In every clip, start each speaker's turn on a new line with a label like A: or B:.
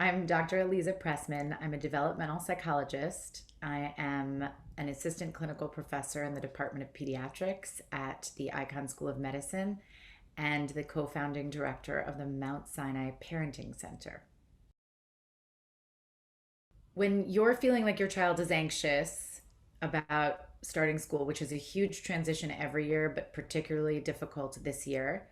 A: I'm Dr. Aliza Pressman. I'm a developmental psychologist. I am an assistant clinical professor in the Department of Pediatrics at the Icahn School of Medicine and the co founding director of the Mount Sinai Parenting Center. When you're feeling like your child is anxious about starting school, which is a huge transition every year, but particularly difficult this year,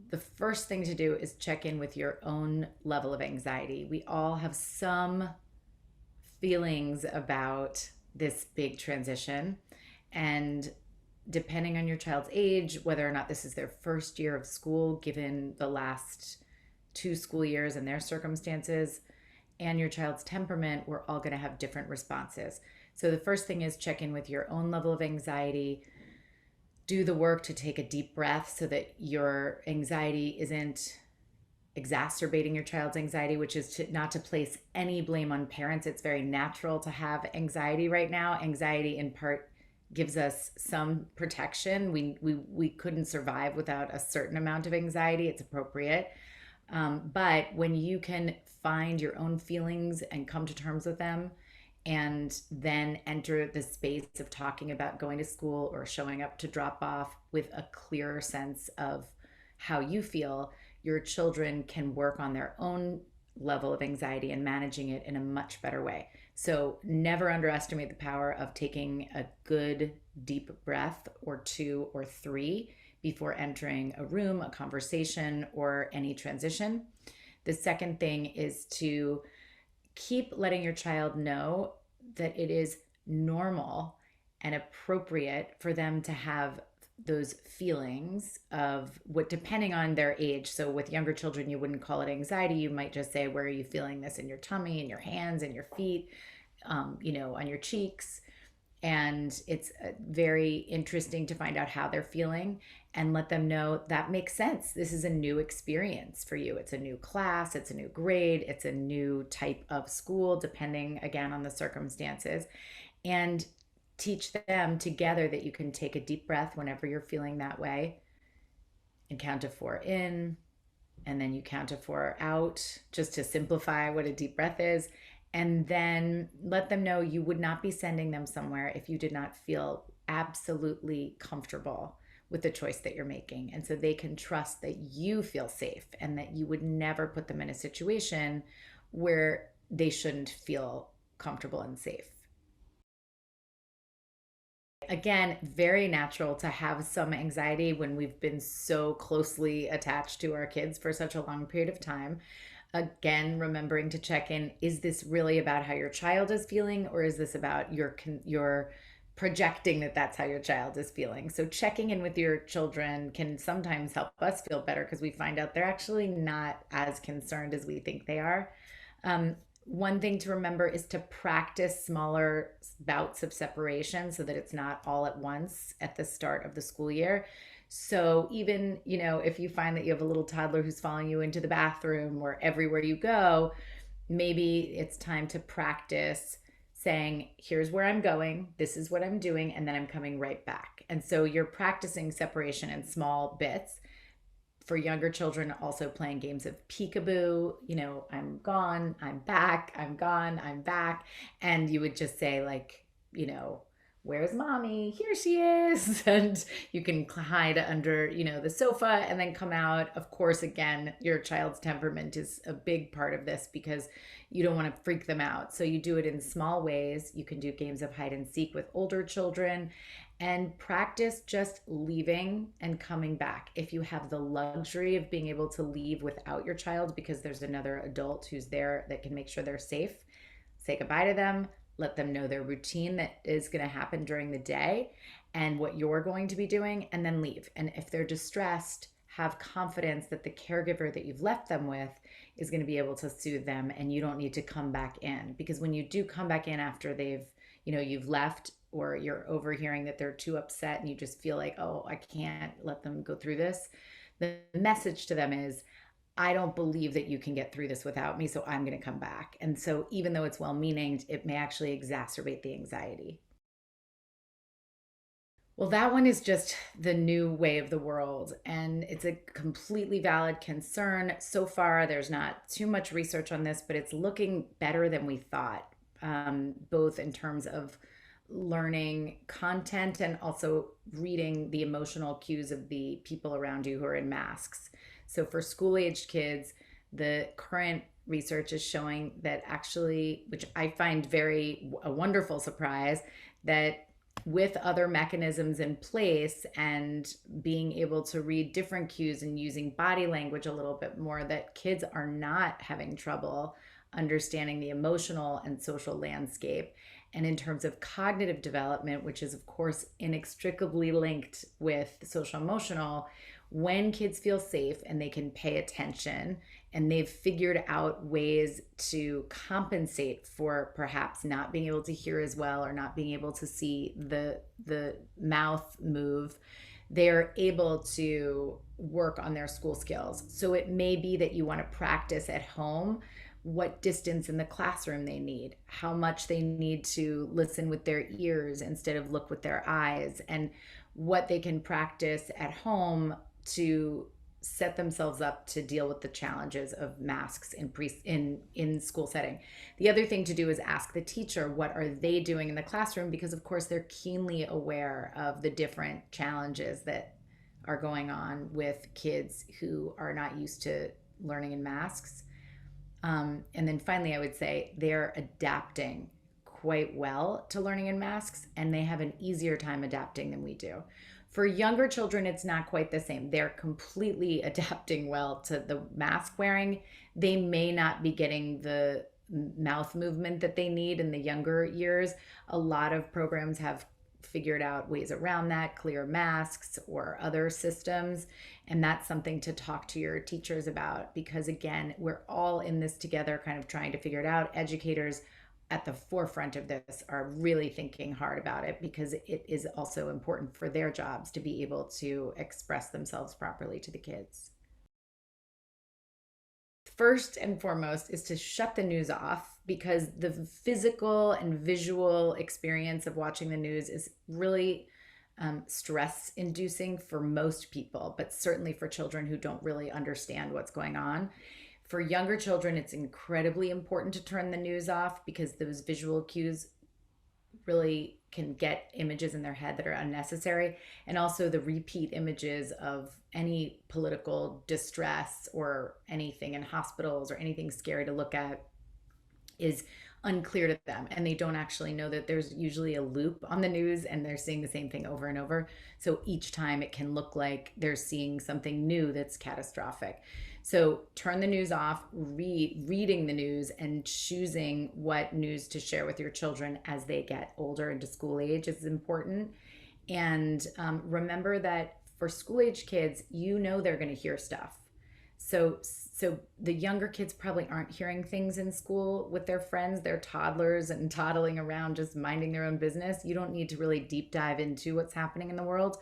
A: the first thing to do is check in with your own level of anxiety. We all have some feelings about this big transition. And depending on your child's age, whether or not this is their first year of school, given the last 2 school years and their circumstances, and your child's temperament, we're all going to have different responses. So the first thing is check in with your own level of anxiety. Do the work to take a deep breath so that your anxiety isn't exacerbating your child's anxiety, which is not to place any blame on parents. It's very natural to have anxiety right now. Anxiety, in part, gives us some protection. We couldn't survive without a certain amount of anxiety. It's appropriate. But when you can find your own feelings and come to terms with them, and then enter the space of talking about going to school or showing up to drop off with a clearer sense of how you feel, your children can work on their own level of anxiety and managing it in a much better way. So never underestimate the power of taking a good deep breath or two or three before entering a room, a conversation, or any transition. The second thing is to keep letting your child know that it is normal and appropriate for them to have those feelings of what, depending on their age. So with younger children, you wouldn't call it anxiety. You might just say, where are you feeling this? In your tummy, in your hands, in your feet, on your cheeks. And it's very interesting to find out how they're feeling and let them know that makes sense. This is a new experience for you. It's a new class, it's a new grade, it's a new type of school, depending again on the circumstances. And teach them together that you can take a deep breath whenever you're feeling that way and count to four in, and then you count to four out, just to simplify what a deep breath is. And then let them know you would not be sending them somewhere if you did not feel absolutely comfortable with the choice that you're making. And so they can trust that you feel safe and that you would never put them in a situation where they shouldn't feel comfortable and safe. Again, very natural to have some anxiety when we've been so closely attached to our kids for such a long period of time. Again, remembering to check in, is this really about how your child is feeling, or is this about your projecting that that's how your child is feeling? So checking in with your children can sometimes help us feel better because we find out they're actually not as concerned as we think they are. One thing to remember is to practice smaller bouts of separation so that it's not all at once at the start of the school year. So even, if you find that you have a little toddler who's following you into the bathroom or everywhere you go, maybe it's time to practice saying, here's where I'm going, this is what I'm doing, and then I'm coming right back. And so you're practicing separation in small bits. For younger children, also playing games of peekaboo, I'm gone, I'm back, I'm gone, I'm back. And you would just say, like, where's mommy? Here she is. And you can hide under, the sofa and then come out. Of course, again, your child's temperament is a big part of this because you don't want to freak them out. So you do it in small ways. You can do games of hide and seek with older children and practice just leaving and coming back. If you have the luxury of being able to leave without your child because there's another adult who's there that can make sure they're safe, say goodbye to them, let them know their routine that is going to happen during the day and what you're going to be doing, and then leave. And if they're distressed, have confidence that the caregiver that you've left them with is going to be able to soothe them and you don't need to come back in. Because when you do come back in after you've left, or you're overhearing that they're too upset and you just feel like, oh, I can't let them go through this, the message to them is, I don't believe that you can get through this without me, so I'm going to come back. And so even though it's well-meaning, it may actually exacerbate the anxiety. Well, that one is just the new way of the world, and it's a completely valid concern. So far, there's not too much research on this, but it's looking better than we thought, both in terms of learning content and also reading the emotional cues of the people around you who are in masks. So, for school aged kids, the current research is showing that actually, which I find very a wonderful surprise, that with other mechanisms in place and being able to read different cues and using body language a little bit more, that kids are not having trouble understanding the emotional and social landscape. And in terms of cognitive development, which is, of course, inextricably linked with social emotional, when kids feel safe and they can pay attention and they've figured out ways to compensate for perhaps not being able to hear as well or not being able to see the mouth move, they're able to work on their school skills. So it may be that you want to practice at home what distance in the classroom they need, how much they need to listen with their ears instead of look with their eyes, and what they can practice at home to set themselves up to deal with the challenges of masks in school setting. The other thing to do is ask the teacher what are they doing in the classroom, because of course they're keenly aware of the different challenges that are going on with kids who are not used to learning in masks. And then finally, I would say they're adapting quite well to learning in masks, and they have an easier time adapting than we do. For younger children, it's not quite the same. They're completely adapting well to the mask wearing. They may not be getting the mouth movement that they need in the younger years. A lot of programs have figured out ways around that, clear masks or other systems. And that's something to talk to your teachers about, because again, we're all in this together, kind of trying to figure it out. Educators at the forefront of this are really thinking hard about it, because it is also important for their jobs to be able to express themselves properly to the kids. First and foremost is to shut the news off, because the physical and visual experience of watching the news is really stress inducing for most people, but certainly for children who don't really understand what's going on. For younger children, it's incredibly important to turn the news off, because those visual cues really can get images in their head that are unnecessary. And also the repeat images of any political distress or anything in hospitals or anything scary to look at is unclear to them, and they don't actually know that there's usually a loop on the news and they're seeing the same thing over and over. So each time it can look like they're seeing something new that's catastrophic. So turn the news off. Reading the news and choosing what news to share with your children as they get older into school age is important. And remember that for school age kids, you know they're going to hear stuff. So the younger kids probably aren't hearing things in school with their friends. They're toddlers and toddling around just minding their own business. You don't need to really deep dive into what's happening in the world.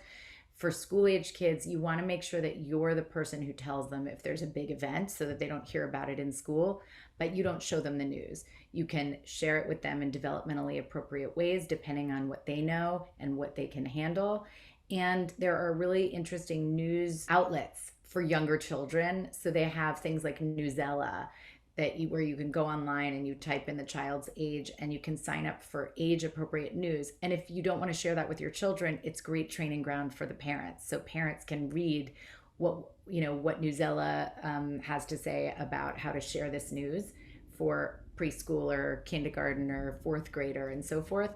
A: For school age kids, you want to make sure that you're the person who tells them if there's a big event, so that they don't hear about it in school, but you don't show them the news. You can share it with them in developmentally appropriate ways, depending on what they know and what they can handle. And there are really interesting news outlets for younger children. So they have things like Newsella, where you can go online and you type in the child's age and you can sign up for age appropriate news. And if you don't want to share that with your children, it's great training ground for the parents. So parents can read what Newsella has to say about how to share this news for preschooler, kindergarten, or fourth grader, and so forth.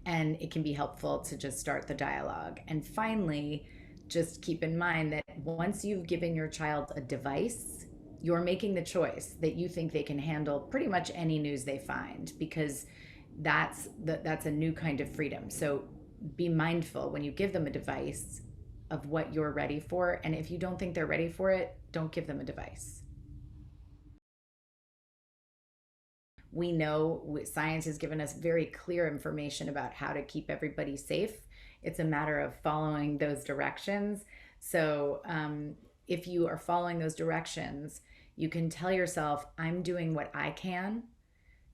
A: And it can be helpful to just start the dialogue. And finally, just keep in mind that once you've given your child a device, you're making the choice that you think they can handle pretty much any news they find, because that's a new kind of freedom. So be mindful when you give them a device of what you're ready for. And if you don't think they're ready for it, don't give them a device. We know science has given us very clear information about how to keep everybody safe. It's a matter of following those directions. So if you are following those directions, you can tell yourself, I'm doing what I can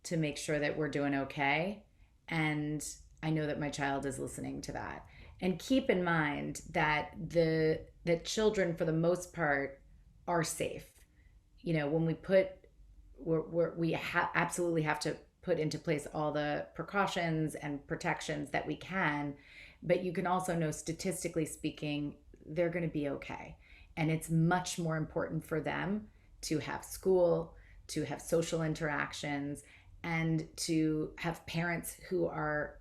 A: to make sure that we're doing okay. And I know that my child is listening to that. And keep in mind that the children for the most part are safe. When we put absolutely have to put into place all the precautions and protections that we can, but you can also know, statistically speaking, they're going to be okay. And it's much more important for them to have school, to have social interactions, and to have parents who are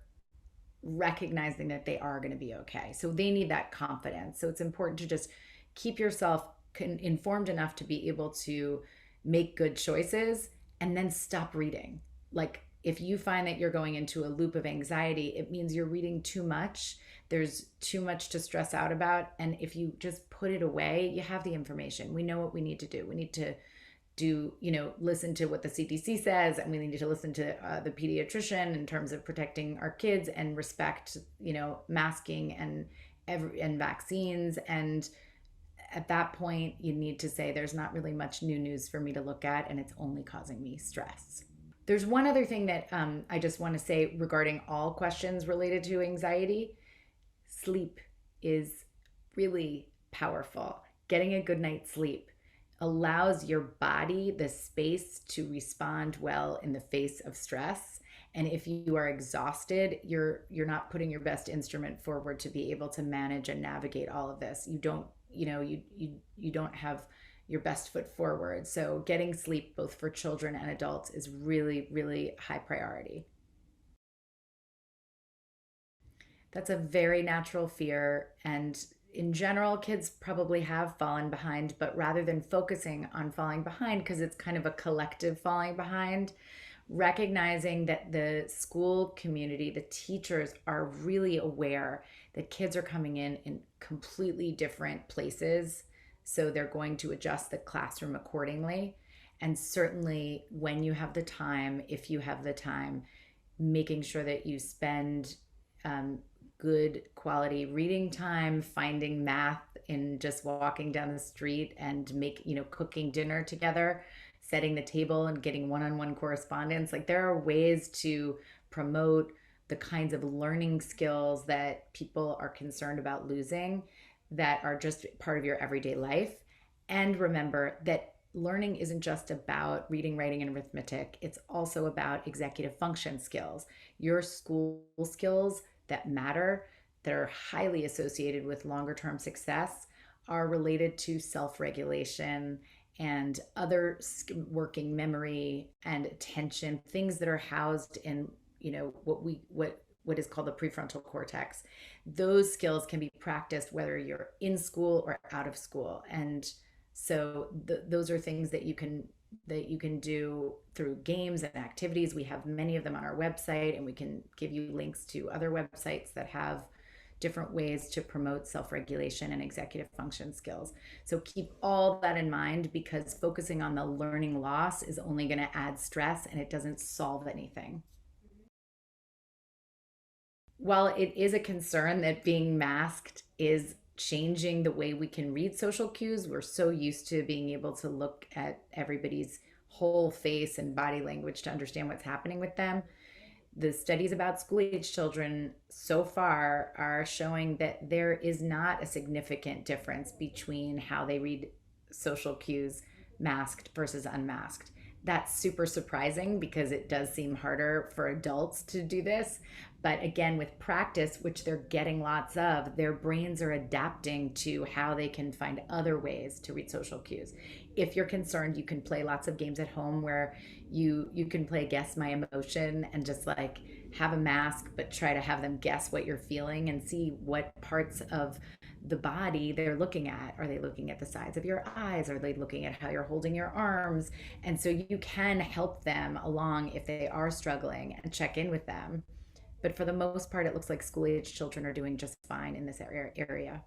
A: recognizing that they are going to be okay. So they need that confidence. So it's important to just keep yourself informed enough to be able to make good choices and then stop reading. Like, if you find that you're going into a loop of anxiety, it means you're reading too much. There's too much to stress out about. And if you just put it away, you have the information. We know what we need to do. We need to listen to what the CDC says, and we need to listen to the pediatrician in terms of protecting our kids and respect, masking and vaccines. And at that point, you need to say, there's not really much new news for me to look at, and it's only causing me stress. There's one other thing that I just want to say regarding all questions related to anxiety. Sleep is really powerful. Getting a good night's sleep allows your body the space to respond well in the face of stress. And if you are exhausted, you're not putting your best instrument forward to be able to manage and navigate all of this. You don't have your best foot forward. So getting sleep, both for children and adults, is really, really high priority. That's a very natural fear. And in general, kids probably have fallen behind, but rather than focusing on falling behind, because it's kind of a collective falling behind, recognizing that the school community, the teachers, are really aware that kids are coming in completely different places. So they're going to adjust the classroom accordingly. And certainly, when you have the time, if you have the time, making sure that you spend um, good quality reading time, finding math in just walking down the street, and cooking dinner together, setting the table and getting one-on-one correspondence. Like, there are ways to promote the kinds of learning skills that people are concerned about losing, that are just part of your everyday life. And remember that learning isn't just about reading, writing, and arithmetic. It's also about executive function skills. Your school skills that matter, that are highly associated with longer term success, are related to self regulation and other working memory and attention, things that are housed in what is called the prefrontal cortex. Those skills can be practiced whether you're in school or out of school. And so those are things that you can do through games and activities. We have many of them on our website, and we can give you links to other websites that have different ways to promote self-regulation and executive function skills. So keep all that in mind, because focusing on the learning loss is only going to add stress, and it doesn't solve anything. While it is a concern that being masked is changing the way we can read social cues, we're so used to being able to look at everybody's whole face and body language to understand what's happening with them. The studies about school age children so far are showing that there is not a significant difference between how they read social cues, masked versus unmasked. That's super surprising, because it does seem harder for adults to do this. But again, with practice, which they're getting lots of, their brains are adapting to how they can find other ways to read social cues. If you're concerned, you can play lots of games at home where you can play guess my emotion, and just like have a mask but try to have them guess what you're feeling, and see what parts of the body they're looking at. Are they looking at the sides of your eyes? Are they looking at how you're holding your arms? And so you can help them along if they are struggling, and check in with them. But for the most part, it looks like school age children are doing just fine in this area.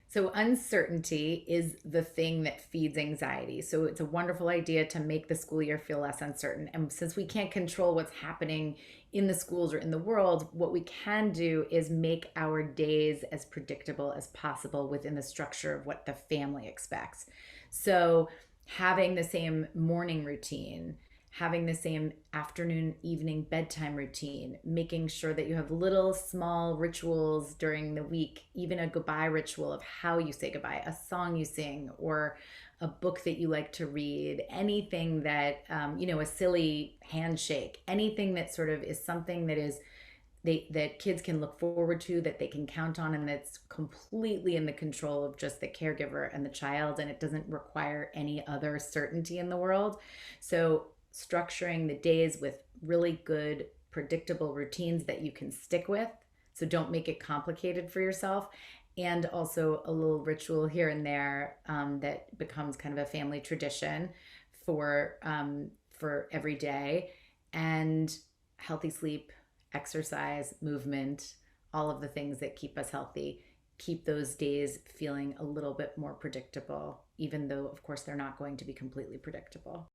A: So, uncertainty is the thing that feeds anxiety. So, it's a wonderful idea to make the school year feel less uncertain. And since we can't control what's happening in the schools or in the world, what we can do is make our days as predictable as possible within the structure of what the family expects. So, having the same morning routine, having the same afternoon, evening, bedtime routine, making sure that you have little small rituals during the week, even a goodbye ritual of how you say goodbye, a song you sing, or a book that you like to read, anything that, a silly handshake, anything that sort of is something that is that kids can look forward to, that they can count on, and that's completely in the control of just the caregiver and the child, and it doesn't require any other certainty in the world. So structuring the days with really good predictable routines that you can stick with, so don't make it complicated for yourself, and also a little ritual here and there, that becomes kind of a family tradition for every day, and healthy sleep, exercise, movement, all of the things that keep us healthy, keep those days feeling a little bit more predictable, even though, of course, they're not going to be completely predictable.